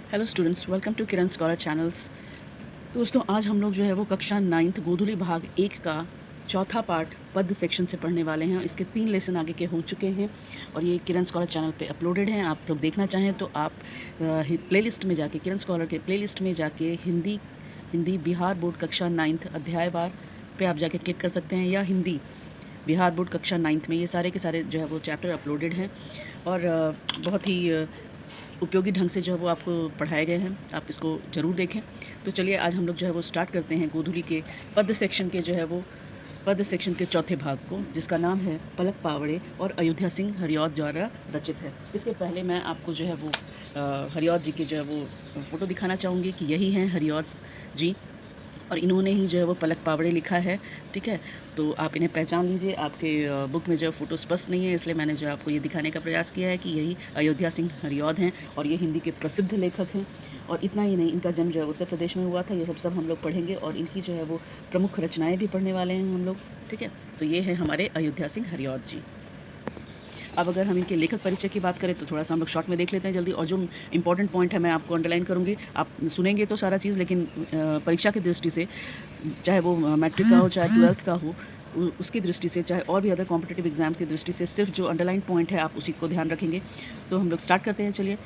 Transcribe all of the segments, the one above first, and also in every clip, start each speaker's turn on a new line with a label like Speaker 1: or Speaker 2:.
Speaker 1: Hello students, welcome to Kiran scholar channels. दोस्तों, आज हम लोग जो है वो कक्षा 9th गोधुली भाग 1 का चौथा पार्ट पद सेक्शन से पढ़ने वाले हैं। इसके 3 लेसन आगे के हो चुके हैं और ये किरण स्कॉलर चैनल पे अपलोडेड हैं। आप लोग देखना चाहें तो आप प्लेलिस्ट में जाके, किरण स्कॉलर के प्लेलिस्ट में जाके हिंदी बिहार बोर्ड कक्षा 9th अध्यायवार पे आप जाके क्लिक कर सकते हैं, या हिंदी बिहार बोर्ड कक्षा 9th में ये सारे के सारे जो है वो चैप्टर अपलोडेड हैं और बहुत ही उपयोगी ढंग से जो है वो आपको पढ़ाए गए हैं। आप इसको ज़रूर देखें। तो चलिए आज हम लोग जो है वो स्टार्ट करते हैं गोधुली के पद सेक्शन के जो है वो पद सेक्शन के चौथे भाग को, जिसका नाम है पलक पावड़े और अयोध्या सिंह हरिऔध द्वारा रचित है। इसके पहले मैं आपको जो है वो हरिऔध जी के जो है वो फ़ोटो दिखाना चाहूँगी कि यही हैं हरिऔध जी और इन्होंने ही जो है वो पलक पावड़े लिखा है। ठीक है, तो आप इन्हें पहचान लीजिए। आपके बुक में जो है फ़ोटो स्पष्ट नहीं है, इसलिए मैंने जो आपको ये दिखाने का प्रयास किया है कि यही अयोध्या सिंह हरिऔध हैं और ये हिंदी के प्रसिद्ध लेखक हैं। और इतना ही नहीं, इनका जन्म जो है उत्तर प्रदेश में हुआ था। ये सब हम लोग पढ़ेंगे और इनकी जो है वो प्रमुख रचनाएँ भी पढ़ने वाले हैं हम लोग। ठीक है, तो ये है हमारे अयोध्या सिंह हरिऔध जी। अब अगर हम इनके लेखक परिचय की बात करें तो थोड़ा सा हम लोग शॉर्ट में देख लेते हैं जल्दी, और जो इंपॉर्टेंट पॉइंट है मैं आपको अंडरलाइन करूँगी। आप सुनेंगे तो सारा चीज़, लेकिन परीक्षा की दृष्टि से, चाहे वो मैट्रिक का हो चाहे 12th का हो, उसकी दृष्टि से, चाहे और भी अदर कॉम्पिटिटिव एग्जाम की दृष्टि से, सिर्फ जो अंडरलाइन पॉइंट है आप उसी को ध्यान रखेंगे। तो हम लोग स्टार्ट करते हैं। चलिए,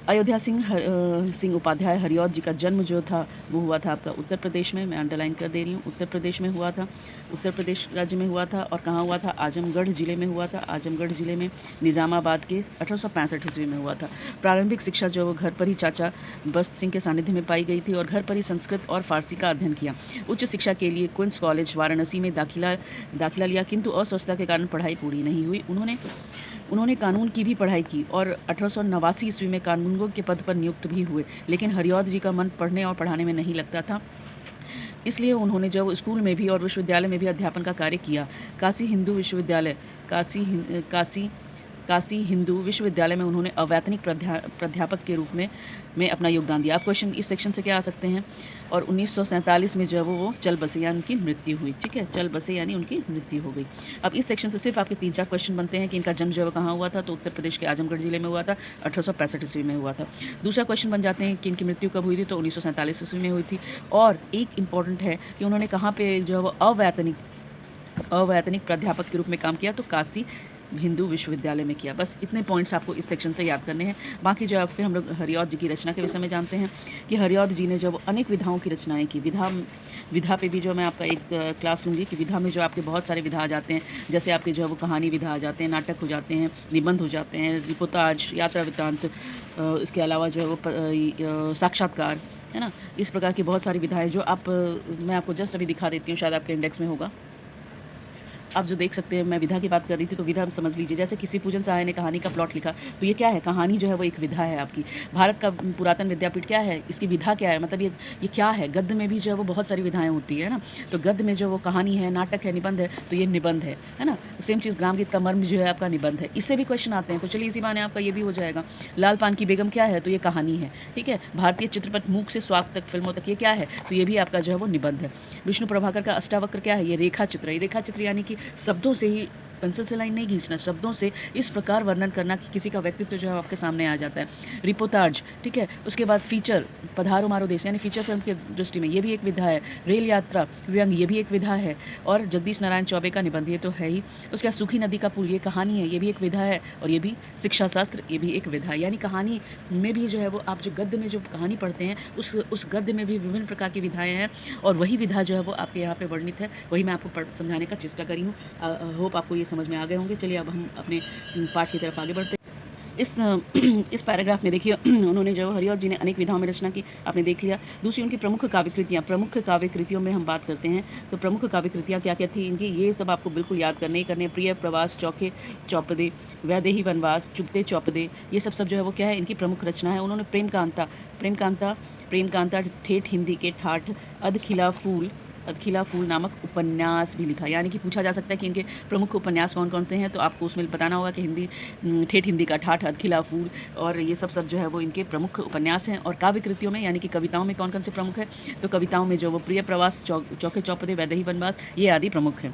Speaker 1: अयोध्या सिंह उपाध्याय हरिऔध जी का जन्म जो था वो हुआ था आपका उत्तर प्रदेश में। मैं अंडरलाइन कर दे रही हूँ, उत्तर प्रदेश में हुआ था, उत्तर प्रदेश राज्य में हुआ था। और कहाँ हुआ था? आजमगढ़ ज़िले में हुआ था। आजमगढ़ ज़िले में निज़ामाबाद के 1865 ईस्वी में हुआ था। प्रारंभिक शिक्षा जो वो घर पर ही चाचा बस्त सिंह के सानिध्य में पाई गई थी और घर पर ही संस्कृत और फारसी का अध्ययन किया। उच्च शिक्षा के लिए क्वींस कॉलेज वाराणसी में दाखिला लिया, किंतु अस्वस्थता के कारण पढ़ाई पूरी नहीं हुई। उन्होंने कानून की भी पढ़ाई की और 1889 ईस्वी में कानूनगो के पद पर नियुक्त भी हुए, लेकिन हरिऔध जी का मन पढ़ने और पढ़ाने में नहीं लगता था। इसलिए उन्होंने जब स्कूल में भी और विश्वविद्यालय में भी अध्यापन का कार्य किया। काशी हिंदू विश्वविद्यालय काशी हिंदू विश्वविद्यालय में उन्होंने अवैतनिक प्राध्यापक के रूप में अपना योगदान दिया। आप क्वेश्चन इस सेक्शन से क्या आ सकते हैं? और 1947 में जो है वो चल बसे यानी उनकी मृत्यु हुई। ठीक है, चल बसे यानी उनकी मृत्यु हो गई। अब इस सेक्शन से सिर्फ आपके 3-4 क्वेश्चन बनते हैं कि इनका जन्म जो है कहाँ हुआ था, तो उत्तर प्रदेश के आजमगढ़ जिले में हुआ था, 1865 ईस्वी में हुआ था। दूसरा क्वेश्चन बन जाते हैं कि इनकी मृत्यु कब हुई थी, तो 1947 ईस्वी में हुई थी। और एक इम्पॉर्टेंट है कि उन्होंने कहाँ पे जो है वो अवैतनिक प्राध्यापक के रूप में काम किया, तो काशी हिंदू विश्वविद्यालय में किया। बस इतने पॉइंट्स आपको इस सेक्शन से याद करने हैं। बाकी जो है फिर हम लोग हरिऔध जी की रचना के विषय में जानते हैं कि हरिऔध जी ने जब अनेक विधाओं की रचनाएं की, विधा पे भी जो मैं आपका एक क्लास लूँगी कि विधा में जो आपके बहुत सारे विधा आ जाते हैं। जैसे आपके जो है वो कहानी विधा आ जाते हैं, नाटक हो जाते हैं, निबंध हो जाते हैं, रिपोर्टाज, यात्रा वृत्तांत, इसके अलावा जो है वो साक्षात्कार, है ना। इस प्रकार की बहुत सारी विधाएँ जो मैं आपको जस्ट अभी दिखा देती हूँ, शायद आपके इंडेक्स में होगा। आप जो देख सकते हैं, मैं विधा की बात कर रही थी, तो विधा हम समझ लीजिए। जैसे किसी पूजन सहाय ने कहानी का प्लॉट लिखा, तो ये क्या है? कहानी जो है वो एक विधा है आपकी। भारत का पुरातन विद्यापीठ क्या है? इसकी विधा क्या है? मतलब ये क्या है? गद्य में भी जो है वो बहुत सारी विधाएं होती है ना। तो गद्य में जो वो कहानी है, नाटक है, निबंध है, तो ये निबंध है ना। सेम चीज़ ग्राम गीत का मर्म जो है आपका निबंध है। इससे भी क्वेश्चन आते हैं, तो चलिए इसी बहाने आपका ये भी हो जाएगा। लाल पान की बेगम क्या है? तो ये कहानी है। ठीक है, भारतीय चित्रपट मूक से स्वाग तक फिल्मों तक, ये क्या है? तो ये भी आपका जो है वो निबंध है। विष्णु प्रभाकर का अष्टावक्र क्या है? ये रेखा चित्र है। रेखा चित्र यानी कि शब्दों से ही, पेंसिल से लाइन नहीं खींचना, शब्दों से इस प्रकार वर्णन करना कि किसी का व्यक्तित्व जो है आपके सामने आ जाता है। रिपोर्टाज, ठीक है। उसके बाद फीचर, पधारो मारो देश, यानी फीचर फिल्म की दृष्टि में ये भी एक विधा है। रेल यात्रा, व्यंग, ये भी एक विधा है। और जगदीश नारायण चौबे का निबंध, ये तो है ही। उसके बाद सूखी नदी का पुल, ये कहानी है, ये भी एक विधा है। और ये भी शिक्षा शास्त्र, ये भी एक विधा है। यानी कहानी में भी जो है वो आप जो गद्य में जो कहानी पढ़ते हैं, उस गद्य में भी विभिन्न प्रकार की विधाएँ हैं और वही विधा जो है वो आपके यहाँ पे वर्णित है। वही मैं आपको समझाने का चेष्टा करी हूँ। होप आपको ये समझ में आ गए होंगे। चलिए अब हम अपने पाठ की तरफ आगे बढ़ते हैं। इस पैराग्राफ में देखिए, उन्होंने जो हरिऔध जी ने अनेक विधाओं में रचना की, आपने देख लिया। दूसरी उनकी प्रमुख काव्य कृतियों में हम बात करते हैं, तो प्रमुख काव्य कृतियाँ क्या क्या थी इनकी, ये सब आपको बिल्कुल याद करने ही करने। प्रिय प्रवास, चौके चौपदे, वैदेही वनवास, चुपते चौपदे, ये सब जो है वो क्या है, इनकी प्रमुख रचना है। उन्होंने प्रेम कांता ठेठ हिंदी के ठाठ अदखिला फूल नामक उपन्यास भी लिखा। यानी कि पूछा जा सकता है कि इनके प्रमुख उपन्यास कौन कौन से हैं, तो आपको उसमें बताना होगा कि ठेठ हिंदी का ठाठ, अदखिला फूल, और ये सब जो है वो इनके प्रमुख उपन्यास हैं। और काव्य कृतियों में यानी कि कविताओं में कौन कौन से प्रमुख है, तो कविताओं में जो वो प्रिय प्रवास, चौके चौपदे, वैदेही वनवास, ये आदि प्रमुख हैं।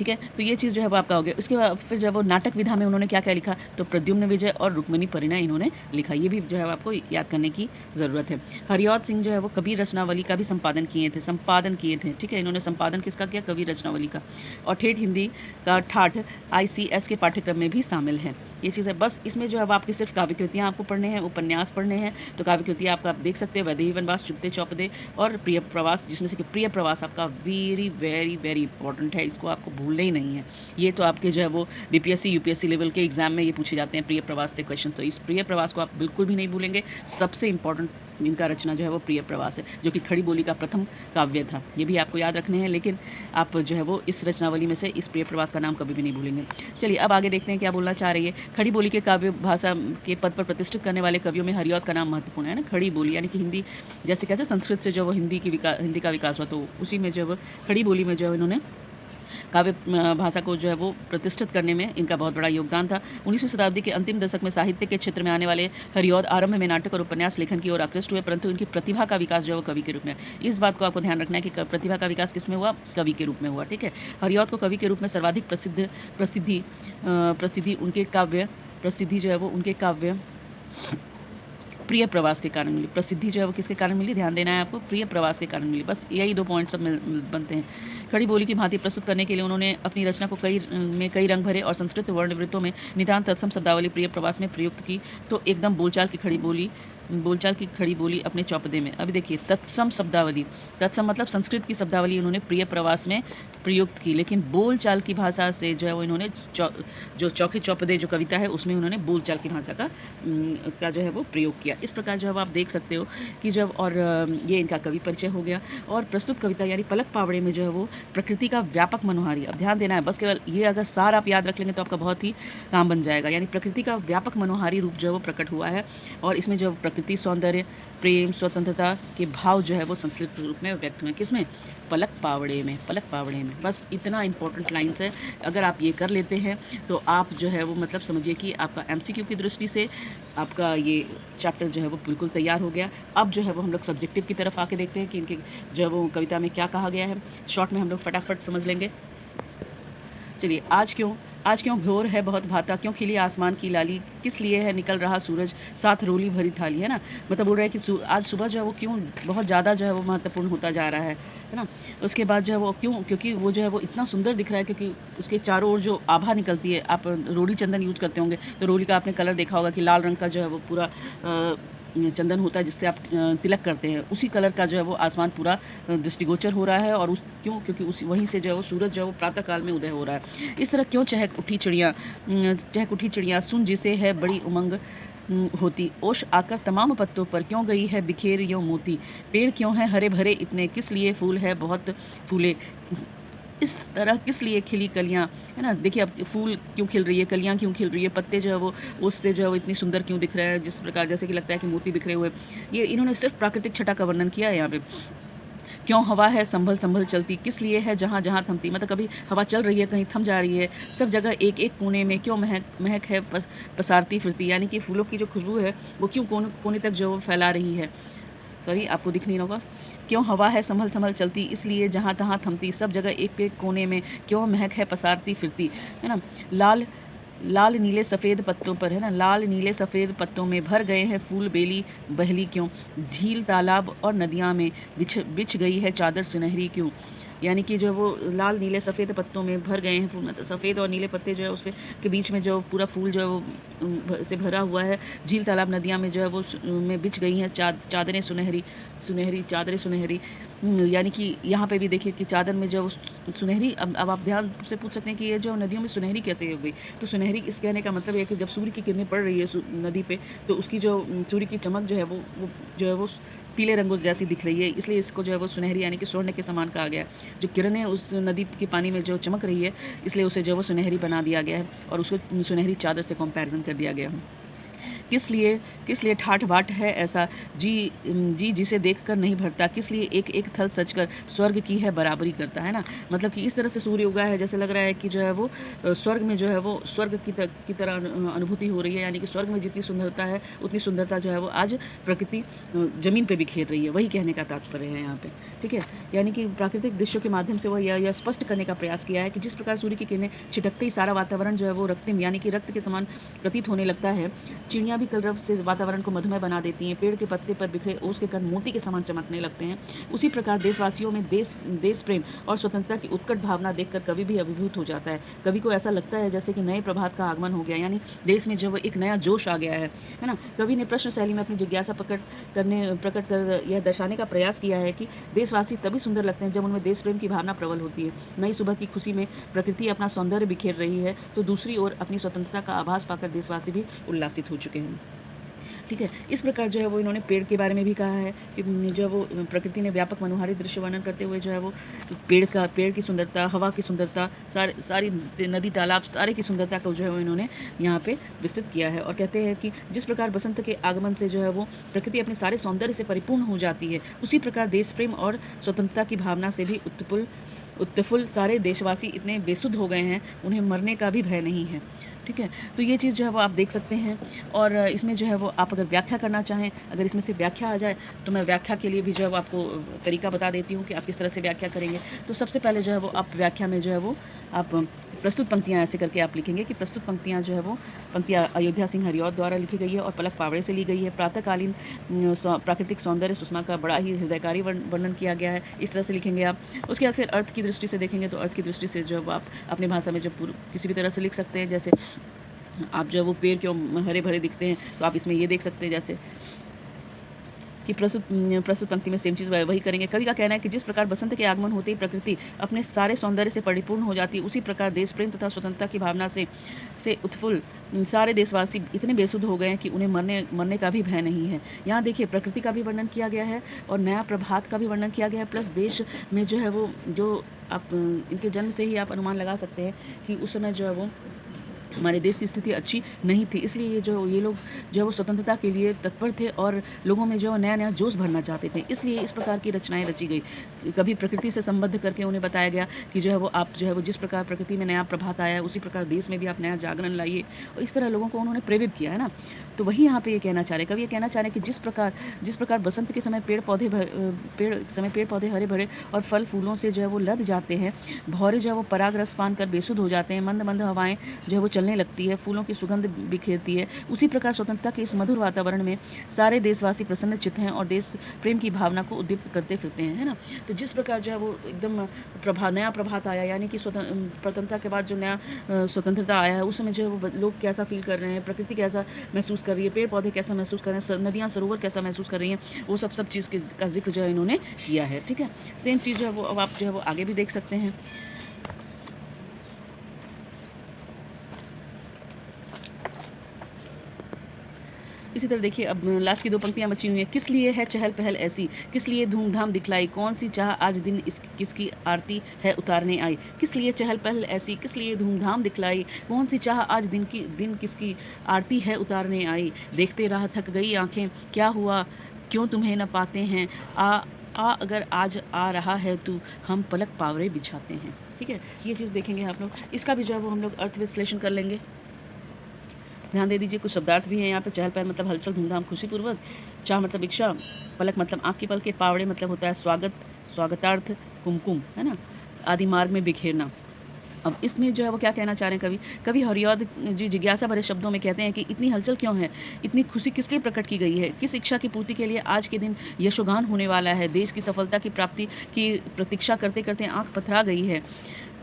Speaker 1: ठीक है। तो ये चीज़ जो है वो आपका हो गया। उसके बाद फिर जो है वो नाटक विधा में उन्होंने क्या क्या लिखा, तो प्रद्युम्न विजय और रुक्मिणी परिणय इन्होंने लिखा। ये भी जो है आपको याद करने की ज़रूरत है। हरिऔध सिंह जो है वो कवि रचनावली का भी संपादन किए थे, ठीक है। इन्होंने संपादन किसका किया, कवि रचनावली का। और ठेठ हिंदी का ठाठ ICS के पाठ्यक्रम में भी शामिल है। ये चीज़ है। बस इसमें जो है वो आपकी सिर्फ काव्य कृतियाँ आपको पढ़ने हैं, उपन्यास पढ़ने हैं। तो काव्य कृतियाँ आप देख सकते हैं, वैदेही वनवास, चुपते चौपदे और प्रिय प्रवास, जिसमें से कि प्रिय प्रवास आपका वेरी वेरी वेरी इंपॉर्टेंट है। इसको आपको भूलना ही नहीं है। ये तो आपके जो है वो BPSC UPSC लेवल के एग्जाम में ये पूछे जाते हैं, प्रिय प्रवास से क्वेश्चन। तो इस प्रिय प्रवास को आप बिल्कुल भी नहीं भूलेंगे। सबसे इंपॉर्टेंट इनका रचना जो है वो प्रिय प्रवास है, जो कि खड़ी बोली का प्रथम काव्य था। ये भी आपको याद रखने हैं, लेकिन आप जो है वो इस रचनावली में से इस प्रिय प्रवास का नाम कभी भी नहीं भूलेंगे। चलिए अब आगे देखते हैं क्या बोलना चाह रही है। खड़ी बोली के काव्य भाषा के पद पर प्रतिष्ठित करने वाले कवियों में हरिऔध का नाम महत्वपूर्ण है ना। खड़ी बोली यानी कि हिंदी, जैसे कैसे संस्कृत से जो वो हिंदी का विकास हुआ, तो उसी में जो है खड़ी बोली में जो है इन्होंने काव्य भाषा को जो है वो प्रतिष्ठित करने में इनका बहुत बड़ा योगदान था। 19वीं शताब्दी के अंतिम दशक में साहित्य के क्षेत्र में आने वाले हरिऔध आरंभ में नाटक और उपन्यास लेखन की ओर आकृष्ट हुए, परंतु इनकी प्रतिभा का विकास जो है वो कवि के रूप में। इस बात को आपको ध्यान रखना है कि प्रतिभा का विकास किस में हुआ, कवि के रूप में हुआ, ठीक है। हरिऔध को कवि के रूप में सर्वाधिक प्रसिद्धि उनके काव्य प्रिय प्रवास के कारण मिली। प्रसिद्धि जो है वो किसके कारण मिली, ध्यान देना है आपको, प्रिय प्रवास के कारण मिली। बस यही 2 पॉइंट सब बनते हैं। खड़ी बोली की भांति प्रस्तुत करने के लिए उन्होंने अपनी रचना को कई रंग भरे और संस्कृत वर्णवृत्तों में नितांत तत्सम शब्दावली प्रिय प्रवास में प्रयुक्त की। तो एकदम बोलचाल की खड़ी बोली अपने चौपदे में। अभी देखिए तत्सम शब्दावली, तत्सम मतलब संस्कृत की शब्दावली उन्होंने प्रिय प्रवास में प्रयुक्त की, लेकिन बोलचाल की भाषा से जो है वो इन्होंने जो चौके चौपदे जो कविता है उसमें उन्होंने बोलचाल की भाषा का जो है वो प्रयोग किया। इस प्रकार जो है आप देख सकते हो कि जब, और ये इनका कवि परिचय हो गया। और प्रस्तुत कविता यानी पलक पावड़े में जो है वो प्रकृति का व्यापक मनोहारी, अब ध्यान देना है बस, केवल ये अगर सार आप याद रख लेंगे तो आपका बहुत ही काम बन जाएगा। यानी प्रकृति का व्यापक मनोहारी रूप जो है वो प्रकट हुआ है, और इसमें जो प्रकृति, सौंदर्य, प्रेम, स्वतंत्रता के भाव जो है वो संस्कृत रूप में व्यक्त हुए। किसमें, पलक पावड़े में। बस इतना इंपॉर्टेंट लाइन्स है। अगर आप ये कर लेते हैं तो आप जो है वो मतलब समझिए कि आपका MCQ की दृष्टि से आपका ये चैप्टर जो है वो बिल्कुल तैयार हो गया। अब जो है वो हम लोग सब्जेक्टिव की तरफ आके देखते हैं कि इनके जो है वो कविता में क्या कहा गया है। शॉर्ट में हम लोग फटाफट समझ लेंगे। चलिए, आज क्यों घोर है बहुत भाता, क्यों खिली आसमान की लाली, किस लिए है निकल रहा सूरज, साथ रोली भरी थाली, है ना। मतलब बोल रहे हैं कि आज सुबह जो है वो क्यों बहुत ज़्यादा जो है वो महत्वपूर्ण होता जा रहा है ना। उसके बाद जो है वो क्योंकि वो जो है वो इतना सुंदर दिख रहा है, क्योंकि उसके चारों ओर जो आभा निकलती है। आप रोली चंदन यूज करते होंगे तो रोली का आपने कलर देखा होगा कि लाल रंग का जो है वो पूरा चंदन होता है जिससे आप तिलक करते हैं। उसी कलर का जो है वो आसमान पूरा दृष्टिगोचर हो रहा है। और क्योंकि वहीं से जो है वो सूरज जो है वो प्रातः काल में उदय हो रहा है। इस तरह क्यों चहक उठी चिड़िया सुन जिसे है बड़ी उमंग होती, ओश आकर तमाम पत्तों पर क्यों गई है बिखेर यो मोती, पेड़ क्यों है हरे भरे इतने, किस लिए फूल है बहुत फूले, इस तरह किस लिए खिली कलियाँ, है ना। देखिए अब फूल क्यों खिल रही है, कलियाँ क्यों खिल रही है, पत्ते जो है वो उससे जो है वो इतनी सुंदर क्यों दिख रहे हैं, जिस प्रकार जैसे कि लगता है कि मोती बिखरे हुए। ये इन्होंने सिर्फ प्राकृतिक छटा का वर्णन किया है यहाँ पे। क्यों हवा है संभल संभल चलती, किस लिए है जहाँ जहाँ थमती, मतलब कभी हवा चल रही है कहीं थम जा रही है, सब जगह एक एक कोने में क्यों महक है पसारती फिरती, यानी कि फूलों की जो खुशबू है वो क्यों कोने तक जो फैला रही है। सॉरी, आपको दिख नहीं होगा। क्यों हवा है संभल संभल चलती, इसलिए जहाँ तहाँ थमती, सब जगह एक एक कोने में क्यों महक है पसारती फिरती, है ना। लाल नीले सफ़ेद पत्तों पर, है ना, लाल नीले सफ़ेद पत्तों में भर गए हैं फूल बेली बहली क्यों, झील तालाब और नदियाँ में बिछ गई है चादर सुनहरी क्यों। यानी कि जो वो लाल नीले सफ़ेद पत्तों में भर गए हैं फूल, मतलब सफ़ेद और नीले पत्ते जो है उसके के बीच में जो पूरा फूल जो है वो से भरा हुआ है। झील तालाब नदियाँ में जो है वो में बिछ गई हैं चादरें चादरें सुनहरी। यानी कि यहाँ पे भी देखिए कि चादर में जो सुनहरी, अब आप ध्यान से पूछ सकते हैं कि ये जो नदियों में सुनहरी कैसे हो गई। तो सुनहरी इस कहने का मतलब है कि जब सूर्य की किरणें पड़ रही है नदी पे, तो उसकी जो सूर्य की चमक जो है वो जो है वो पीले रंगों जैसी दिख रही है, इसलिए इसको जो है वो सुनहरी यानी कि स्वर्ण के समान कहा गया है। जो किरणें उस नदी के पानी में जो चमक रही है, इसलिए उसे जो वो सुनहरी बना दिया गया है और उसको सुनहरी चादर से कंपैरिजन कर दिया गया है। किस लिए ठाठ बाट है ऐसा जी जिसे देखकर नहीं भरता, किस लिए एक एक थल सचकर स्वर्ग की है बराबरी करता है ना। मतलब कि इस तरह से सूर्य उगा है जैसे लग रहा है कि जो है वो स्वर्ग में जो है वो स्वर्ग की तरह अनुभूति हो रही है, यानी कि स्वर्ग में जितनी सुंदरता है उतनी सुंदरता जो है वो आज प्रकृति ज़मीन पे बिखेर रही है, वही कहने का तात्पर्य है यहाँ पे। ठीक है, यानी कि प्राकृतिक दृश्यों के माध्यम से वह यह स्पष्ट करने का प्रयास किया है कि जिस प्रकार सूर्य की किरणें छिटकते ही सारा वातावरण जो है वो रक्तिम यानी कि रक्त के समान प्रतीत होने लगता है। चिड़ियाँ भी कलरव से वातावरण को मधुमय बना देती हैं, पेड़ के पत्ते पर बिखरे ओस के कण मोती के समान चमकने लगते हैं। उसी प्रकार देशवासियों में देश प्रेम और स्वतंत्रता की उत्कट भावना देखकर कवि भी अभिभूत हो जाता है। कवि को ऐसा लगता है जैसे कि नए प्रभात का आगमन हो गया, यानी देश में जो एक नया जोश आ गया है ना। कवि ने प्रश्न शैली में अपनी जिज्ञासा प्रकट कर यह दर्शाने का प्रयास किया है कि देशवासी तभी सुंदर लगते हैं जब उनमें देश प्रेम की भावना प्रबल होती है। नई सुबह की खुशी में प्रकृति अपना सौंदर्य बिखेर रही है, तो दूसरी ओर अपनी स्वतंत्रता का आभास पाकर देशवासी भी उल्लासित हो चुके हैं। ठीक है, इस प्रकार जो है वो इन्होंने पेड़ के बारे में भी कहा है कि जो है वो प्रकृति ने व्यापक मनोहारी दृश्य वर्णन करते हुए जो है वो पेड़ की सुंदरता, हवा की सुंदरता, सारी नदी तालाब सारे की सुंदरता को जो है वो इन्होंने यहाँ पे विस्तृत किया है। और कहते हैं कि जिस प्रकार बसंत के आगमन से जो है वो प्रकृति अपने सारे सौंदर्य से परिपूर्ण हो जाती है, उसी प्रकार देश प्रेम और स्वतंत्रता की भावना से भी उत्फुल्ल सारे देशवासी इतने बेसुध हो गए हैं, उन्हें मरने का भी भय नहीं है। ठीक है, तो ये चीज़ जो है वो आप देख सकते हैं। और इसमें जो है वो आप अगर व्याख्या करना चाहें, अगर इसमें से व्याख्या आ जाए तो मैं व्याख्या के लिए भी जो है वो आपको तरीका बता देती हूँ कि आप किस तरह से व्याख्या करेंगे। तो सबसे पहले जो है वो आप व्याख्या में जो है वो आप प्रस्तुत पंक्तियाँ ऐसे करके आप लिखेंगे कि प्रस्तुत पंक्तियाँ जो है वो पंक्तियाँ अयोध्या सिंह हरिऔध द्वारा लिखी गई है और पलक पावड़े से ली गई है। प्रातःकालीन प्राकृतिक सौंदर्य सुषमा का बड़ा ही हृदयकारी वर्णन किया गया है, इस तरह से लिखेंगे आप। उसके बाद फिर अर्थ की दृष्टि से देखेंगे तो अर्थ की दृष्टि से जो है आप अपनी भाषा में जो किसी भी तरह से लिख सकते हैं। जैसे आप जो है वो पेड़ क्यों हरे भरे दिखते हैं, तो आप इसमें ये देख सकते हैं जैसे कि प्रस्तुत पंक्ति में सेम चीज़ वही करेंगे। कवि का कहना है कि जिस प्रकार बसंत के आगमन होते ही प्रकृति अपने सारे सौंदर्य से परिपूर्ण हो जाती है, उसी प्रकार देश प्रेम तथा स्वतंत्रता की भावना से उत्फुल्ल सारे देशवासी इतने बेसुध हो गए हैं कि उन्हें मरने का भी भय नहीं है। यहाँ देखिए प्रकृति का भी वर्णन किया गया है और नया प्रभात का भी वर्णन किया गया है, प्लस देश में जो है वो जो आप इनके जन्म से ही आप अनुमान लगा सकते हैं कि उस समय जो है वो हमारे देश की स्थिति अच्छी नहीं थी, इसलिए ये लोग जो है वो स्वतंत्रता के लिए तत्पर थे और लोगों में जो नया जोश भरना चाहते थे, इसलिए इस प्रकार की रचनाएं रची गई। कभी प्रकृति से संबद्ध करके उन्हें बताया गया कि जो है वो आप जो है वो जिस प्रकार प्रकृति में नया प्रभात आया है उसी प्रकार देश में भी आप नया जागरण लाइए, और इस तरह लोगों को उन्होंने प्रेरित किया है ना। तो वही यहाँ पे ये कहना चाह रहे कभी ये कहना चाह रहे कि जिस प्रकार बसंत के समय पेड़ पौधे हरे भरे और फल फूलों से जो है वो लद जाते हैं, भौरे जो है वो पराग रस पान कर बेसुध हो जाते हैं, मंद मंद हवाएं जो है वो चलने लगती है, फूलों की सुगंध बिखेरती है, उसी प्रकार स्वतंत्रता के इस मधुर वातावरण में सारे देशवासी प्रसन्न चित्त हैं और देश प्रेम की भावना को उद्दीप्त करते फिरते हैं, है ना। तो जिस प्रकार जो है वो एकदम नया प्रभात आया, यानी कि स्वतंत्रता के बाद जो नया स्वतंत्रता आया है, उस समय जो है वो लोग कैसा फील कर रहे हैं, प्रकृति कैसा महसूस कर रही है, पेड़ पौधे कैसा महसूस कर रहे हैं, नदियाँ सरोवर कैसा महसूस कर रही हैं, वो सब चीज़ का जिक्र जो है इन्होंने किया है। ठीक है, सेम चीज़ जो है वो अब आप जो है वो आगे भी देख सकते हैं। इसी तरह देखिए अब लास्ट की दो पंक्तियां बची हुई हैं। किस लिए है चहल पहल ऐसी, किस लिए धूमधाम दिखलाई, कौन सी चाह आज दिन किसकी आरती है उतारने आई। किस लिए चहल पहल ऐसी, किस लिए धूमधाम दिखलाई, कौन सी चाह आज दिन किसकी आरती है उतारने आई। देखते रहा थक गई आंखें, क्या हुआ क्यों तुम्हें न पाते हैं, आ अगर आज आ रहा है तू, हम पलक पावरे बिछाते हैं। ठीक है, ये चीज़ देखेंगे आप लोग, इसका भी जो है वो हम लोग अर्थ विश्लेषण कर लेंगे। ध्यान दे दीजिए, कुछ शब्दार्थ भी हैं यहाँ पे। चहल पहल मतलब हलचल, धूमधाम, खुशीपूर्वक, चाह मतलब इच्छा, पलक मतलब आँख की पलके, पावड़े मतलब होता है स्वागतार्थ, कुमकुम, है ना, आदि मार्ग में बिखेरना। अब इसमें जो है वो क्या कहना चाह रहे हैं कवि हरिऔध जी जिज्ञासा भरे शब्दों में कहते हैं कि इतनी हलचल क्यों है, इतनी खुशी किस लिए प्रकट की गई है, किस इच्छा की पूर्ति के लिए आज के दिन यशोगान होने वाला है, देश की सफलता की प्राप्ति की प्रतीक्षा करते करते आँख पथरा गई है,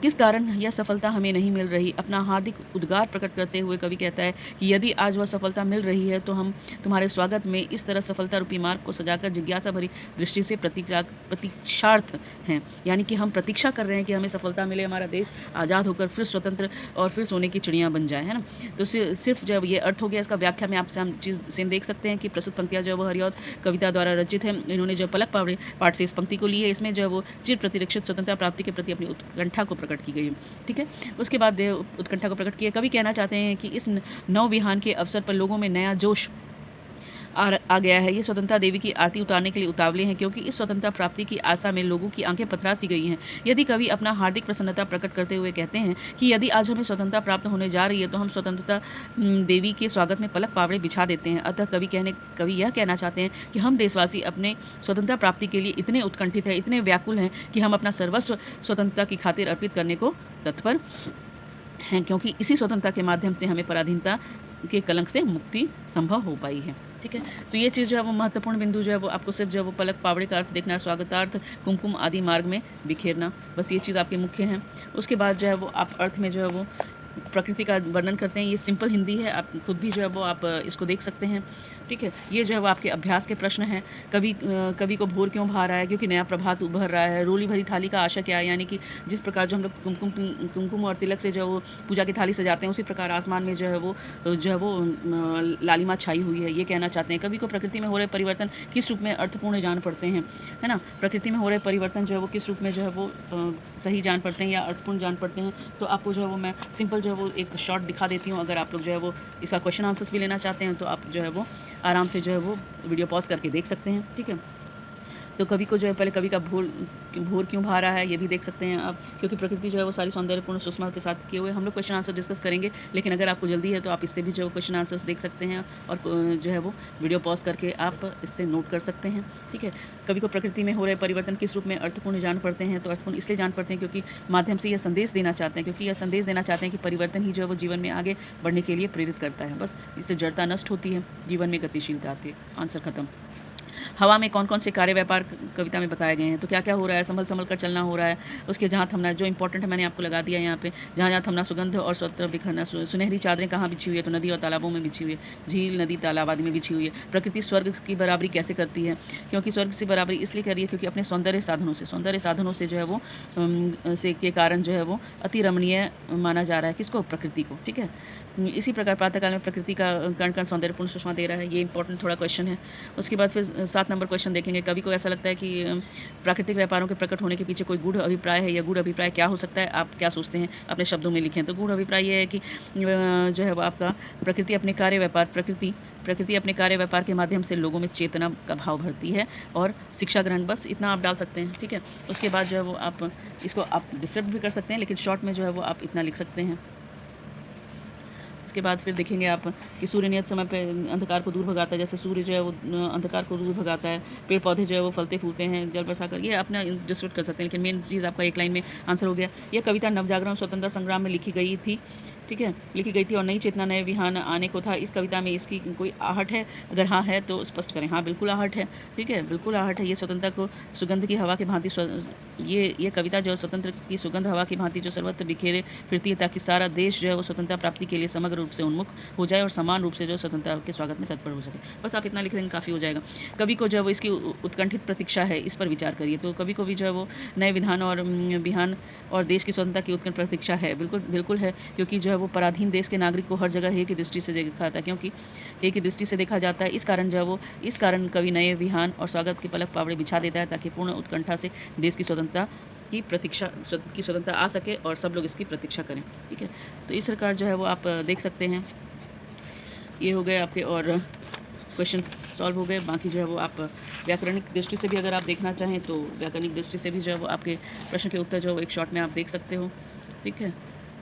Speaker 1: किस कारण यह सफलता हमें नहीं मिल रही। अपना हार्दिक उद्गार प्रकट करते हुए कवि कहता है कि यदि आज वह सफलता मिल रही है तो हम तुम्हारे स्वागत में इस तरह सफलता रूपी मार्ग को सजाकर जिज्ञासा भरी दृष्टि से प्रतीक्षार्थ हैं, यानी कि हम प्रतीक्षा कर रहे हैं कि हमें सफलता मिले, हमारा देश आज़ाद होकर फिर स्वतंत्र और फिर सोने की चिड़ियाँ बन जाए, है ना। तो सिर्फ जब ये अर्थ हो गया, इसका व्याख्या में आप चीज़ सेम देख सकते हैं कि प्रस्तुत पंक्तियाँ जो है वो हरिऔध कविता द्वारा रचित है। इन्होंने जो पलक पावड़े पाठ से इस पंक्ति को ली है। इसमें जो है वो चिर प्रतिरक्षित स्वतंत्रता प्राप्ति के प्रति अपनी उत्कंठा को प्रकट की गई है। ठीक है, उसके बाद उत्कंठा को प्रकट किया। कवि कहना चाहते हैं कि इस नवविहान के अवसर पर लोगों में नया जोश आ गया है। ये स्वतंत्रता देवी की आरती उतारने के लिए उतावले हैं, क्योंकि इस स्वतंत्रता प्राप्ति की आशा में लोगों की आंखें पथरा सी गई हैं। यदि कवि अपना हार्दिक प्रसन्नता प्रकट करते हुए कहते हैं कि यदि आज हमें स्वतंत्रता प्राप्त होने जा रही है तो हम स्वतंत्रता देवी के स्वागत में पलक पावड़े बिछा देते हैं। अतः कवि यह कहना चाहते हैं कि हम देशवासी अपने स्वतंत्रता प्राप्ति के लिए इतने उत्कंठित हैं, इतने व्याकुल हैं कि हम अपना सर्वस्व स्वतंत्रता की खातिर अर्पित करने को तत्पर हैं, क्योंकि इसी स्वतंत्रता के माध्यम से हमें पराधीनता के कलंक से मुक्ति संभव हो पाई है। ठीक है, तो ये चीज़ जो है वो महत्वपूर्ण बिंदु जो है वो आपको सिर्फ जो है वो पलक पावड़े का अर्थ देखना है, स्वागतार्थ, कुमकुम आदि मार्ग में बिखेरना, बस ये चीज़ आपके मुख्य हैं। उसके बाद जो है वो आप अर्थ में जो है वो प्रकृति का वर्णन करते हैं। ये सिंपल हिंदी है, आप खुद भी जो है वो आप इसको देख सकते हैं। ठीक है, ये जो है वो आपके अभ्यास के प्रश्न हैं। कवि को भोर क्यों भा रहा है? क्योंकि नया प्रभात उभर रहा है। रोली भरी थाली का आशा क्या है? यानी कि जिस प्रकार जो हम लोग कुमकुम और तिलक से जो वो पूजा की थाली सजाते हैं, उसी प्रकार आसमान में जो है वो लालिमा छाई हुई है, ये कहना चाहते हैं। कवि को प्रकृति में हो रहे परिवर्तन किस रूप में अर्थपूर्ण जान पड़ते हैं, है ना? प्रकृति में हो रहे परिवर्तन जो है वो किस रूप में जो है वो सही जान पड़ते हैं या अर्थपूर्ण जान पड़ते हैं। तो आपको जो है वो मैं सिंपल जो है वो एक शॉर्ट दिखा देती हूँ। अगर आप लोग जो है वो इसका क्वेश्चन आंसर्स भी लेना चाहते हैं तो आप जो है वो आराम से जो है वो वीडियो पॉज करके देख सकते हैं। ठीक है, तो कवि को जो है पहले कवि का भोर क्यों भा रहा है ये भी देख सकते हैं आप, क्योंकि प्रकृति जो है वो सारी सौंदर्यपूर्ण सुषमा के साथ किए हुए। हम लोग क्वेश्चन आंसर डिस्कस करेंगे, लेकिन अगर आपको जल्दी है तो आप इससे भी जो क्वेश्चन आंसर्स देख सकते हैं और जो है वो वीडियो पॉज करके आप इससे नोट कर सकते हैं। ठीक है, कवि को प्रकृति में हो रहे परिवर्तन किस रूप में अर्थपूर्ण जान पड़ते हैं? तो अर्थपूर्ण इसलिए जान पड़ते हैं क्योंकि माध्यम से यह संदेश देना चाहते हैं, क्योंकि यह संदेश देना चाहते हैं कि परिवर्तन ही जो है वो जीवन में आगे बढ़ने के लिए प्रेरित करता है। बस इससे जड़ता नष्ट होती है, जीवन में गतिशीलता आती है। आंसर खत्म। हवा में कौन कौन से कार्य व्यापार कविता में बताए गए हैं? तो क्या क्या हो रहा है? संभल कर चलना हो रहा है। उसके जहाँ थमना जो इंपॉर्टेंट है मैंने आपको लगा दिया यहाँ पे। जहाँ थमना, सुगंध और स्वत्र बिखरना। सुनहरी चादरें कहाँ बिछी हुई है? तो नदी और तालाबों में बिछी हुई है। झील, नदी, तालाब आदि में बिछी हुई है। प्रकृति स्वर्ग की बराबरी कैसे करती है? क्योंकि स्वर्ग से बराबरी इसलिए कर रही है क्योंकि अपने सौंदर्य साधनों से जो है वो से के कारण जो है वो अति रमणीय माना जा रहा है। किसको? प्रकृति को। ठीक है, इसी प्रकार प्रातःकाल में प्रकृति का कण कण सौंदर्यपूर्ण सुषमा दे रहा है। ये इंपॉर्टेंट थोड़ा क्वेश्चन है। उसके बाद फिर 7 नंबर क्वेश्चन देखेंगे। कवि को ऐसा लगता है कि प्राकृतिक व्यापारों के प्रकट होने के पीछे कोई गूढ़ अभिप्राय है, या गूढ़ अभिप्राय क्या हो सकता है? आप क्या सोचते हैं? अपने शब्दों में लिखें। तो गूढ़ अभिप्राय ये है कि जो है वो आपका प्रकृति अपने कार्य व्यापार के माध्यम से लोगों में चेतना का भाव भरती है और शिक्षा ग्रहण। बस इतना आप डाल सकते हैं। ठीक है, उसके बाद जो है वो आप इसको आप डिस्क्राइब भी कर सकते हैं, लेकिन शॉर्ट में जो है वो आप इतना लिख सकते हैं। उसके बाद फिर देखेंगे आप कि सूर्य नियत समय पे अंधकार को दूर भगाता है। जैसे सूर्य जो है वो अंधकार को दूर भगाता है। पेड़ पौधे जो है वो फलते फूलते हैं, जल बरसा कर। ये अपना डिस्क्राइब कर सकते हैं, लेकिन मेन चीज़ आपका एक लाइन में आंसर हो गया। यह कविता नवजागरण स्वतंत्रता संग्राम में लिखी गई थी। ठीक है, लिखी गई थी और नई चेतना, नए विहान आने को था। इस कविता में इसकी कोई आहट है? अगर हाँ है तो स्पष्ट करें। हाँ, बिल्कुल आहट है। ठीक है, बिल्कुल आहट है। ये स्वतंत्रता को सुगंध की हवा की भांति ये कविता जो स्वतंत्र की सुगंध हवा की भांति जो सर्वत्र बिखेरे फिरती है, ताकि सारा देश जो है वो स्वतंत्रता प्राप्ति के लिए समग्र रूप से उन्मुख हो जाए और समान रूप से जो स्वतंत्रता के स्वागत में तत्पर हो सके। बस आप इतना लिख देंगे, काफ़ी हो जाएगा। कवि को जो है वो इसकी उत्कंठित प्रतीक्षा है, इस पर विचार करिए। तो कवि को भी जो है वो नए विधान और विहान और देश की स्वतंत्रता की उत्कंठ प्रतीक्षा है। बिल्कुल है, क्योंकि जो है वो पराधीन देश के नागरिक को हर जगह एक ही दृष्टि से देखा जाता है, क्योंकि एक ही दृष्टि से देखा जाता है। इस कारण कवि नए विहान और स्वागत के पलक पावड़े बिछा देता है, ताकि पूर्ण उत्कंठा से देश की स्वतंत्रता की स्वतंत्रता आ सके और सब लोग इसकी प्रतीक्षा करें। ठीक है, तो इस प्रकार जो है वो आप देख सकते हैं। ये हो गए आपके और क्वेश्चन सॉल्व हो गए। बाकी जो है वो आप व्याकरणिक दृष्टि से भी अगर आप देखना चाहें तो व्याकरणिक दृष्टि से भी जो है वो आपके प्रश्न के उत्तर जो है एक शॉर्ट में आप देख सकते हो। ठीक है,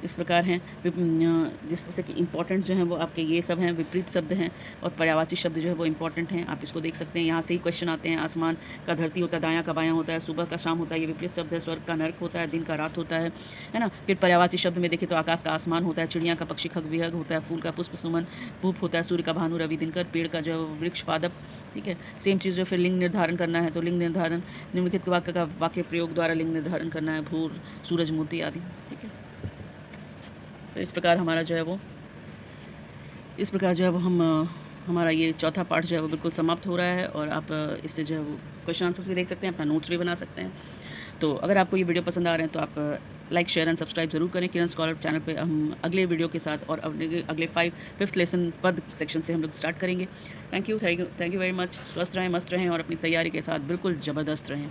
Speaker 1: इस प्रकार हैं जिससे कि इंपॉर्टेंट जो हैं वो आपके ये सब हैं, विपरीत शब्द हैं और पर्यायवाची शब्द जो है वो इंपॉर्टेंट हैं। आप इसको देख सकते हैं, यहाँ से ही क्वेश्चन आते हैं। आसमान का धरती होता है, दायां का बायां होता है, सुबह का शाम होता है, ये विपरीत शब्द है। स्वर्ग का नरक होता है, दिन का रात होता है ना। फिर पर्यायवाची शब्द में देखें तो आकाश का आसमान होता है, चिड़िया का पक्षी खग विहग होता है, फूल का पुष्प सुमन भूप होता है, सूर्य का भानु रवि दिनकर, पेड़ का जो है वृक्ष पादप। ठीक है, सेम चीज़ जो फिर लिंग निर्धारण करना है तो लिंग निर्धारण निम्नलिखित वाक्य का वाक्य प्रयोग द्वारा लिंग निर्धारण करना है, भूर सूरज मूर्ति आदि। ठीक है, तो इस प्रकार जो है वो हमारा ये चौथा पार्ट जो है वो बिल्कुल समाप्त हो रहा है। और आप इससे जो है वो क्वेश्चन आंसर्स भी देख सकते हैं, अपना नोट्स भी बना सकते हैं। तो अगर आपको ये वीडियो पसंद आ रहे हैं तो आप लाइक, शेयर एंड सब्सक्राइब जरूर करें। किरण स्कॉलर चैनल पे हम अगले वीडियो के साथ और अगले 5th लेसन पद सेक्शन से हम लोग स्टार्ट करेंगे। Thank you very much. स्वस्थ रहें, मस्त रहें और अपनी तैयारी के साथ बिल्कुल ज़बरदस्त रहें।